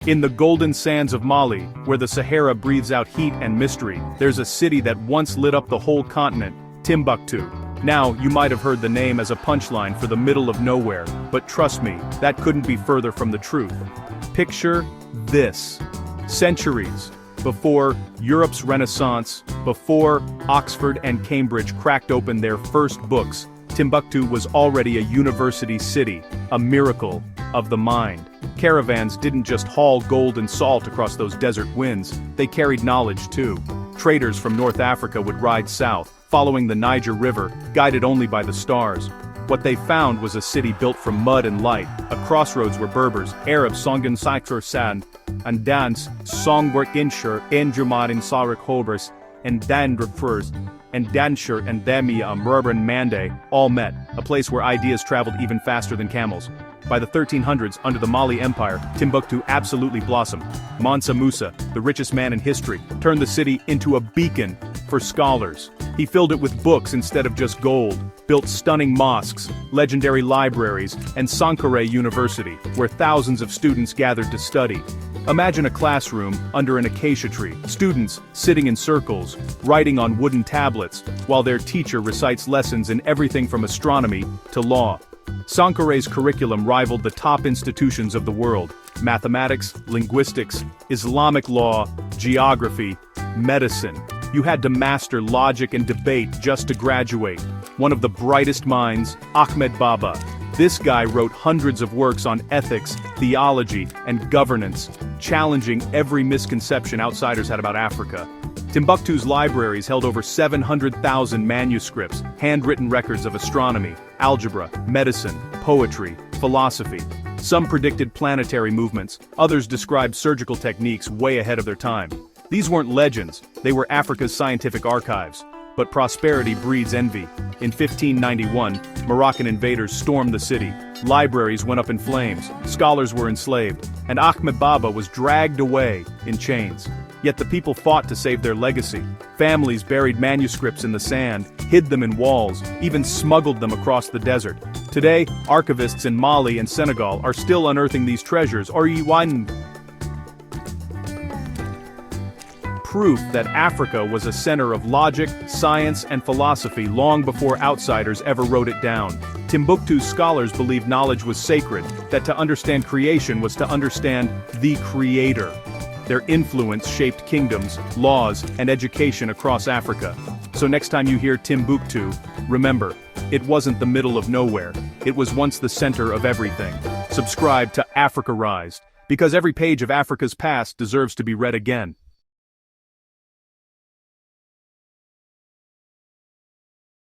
In the golden sands of Mali, where the Sahara breathes out heat and mystery, there's a city that once lit up the whole continent, Timbuktu. Now, you might have heard the name as a punchline for the middle of nowhere, but trust me, that couldn't be further from the truth. Picture this. Centuries before Europe's Renaissance, before Oxford and Cambridge cracked open their first books, Timbuktu was already a university city, a miracle of the mind. Caravans didn't just haul gold and salt across those desert winds, they carried knowledge too. Traders from North Africa would ride south, following the Niger River, guided only by the stars. What they found was a city built from mud and light, a crossroads where Berbers, Arabs, Songan Saikor Sand, and Dans, Songwork Inshur, Enjumadin Sarik Hobers, and Dandrefurs, and Danshur and Damia Murban Mande, all met, a place where ideas traveled even faster than camels. By the 1300s, under the Mali Empire, Timbuktu absolutely blossomed. Mansa Musa, the richest man in history, turned the city into a beacon for scholars. He filled it with books instead of just gold, built stunning mosques, legendary libraries, and Sankoré University, where thousands of students gathered to study. Imagine a classroom under an acacia tree, students sitting in circles, writing on wooden tablets, while their teacher recites lessons in everything from astronomy to law. Sankoré's curriculum rivaled the top institutions of the world: mathematics, linguistics, Islamic law, geography, medicine. You had to master logic and debate just to graduate. One of the brightest minds, Ahmed Baba. This guy wrote hundreds of works on ethics, theology, and governance, challenging every misconception outsiders had about Africa. Timbuktu's libraries held over 700,000 manuscripts, handwritten records of astronomy, algebra, medicine, poetry, philosophy. Some predicted planetary movements, others described surgical techniques way ahead of their time. These weren't legends, they were Africa's scientific archives. But prosperity breeds envy. In 1591, Moroccan invaders stormed the city. Libraries went up in flames, scholars were enslaved, and Ahmed Baba was dragged away in chains. Yet the people fought to save their legacy. Families buried manuscripts in the sand, hid them in walls, even smuggled them across the desert. Today, archivists in Mali and Senegal are still unearthing these treasures, proof that Africa was a center of logic, science, and philosophy long before outsiders ever wrote it down. Timbuktu's scholars believed knowledge was sacred, that to understand creation was to understand the Creator. Their influence shaped kingdoms, laws, and education across Africa. So next time you hear Timbuktu, remember, it wasn't the middle of nowhere, it was once the center of everything. Subscribe to Africarized, because every page of Africa's past deserves to be read again.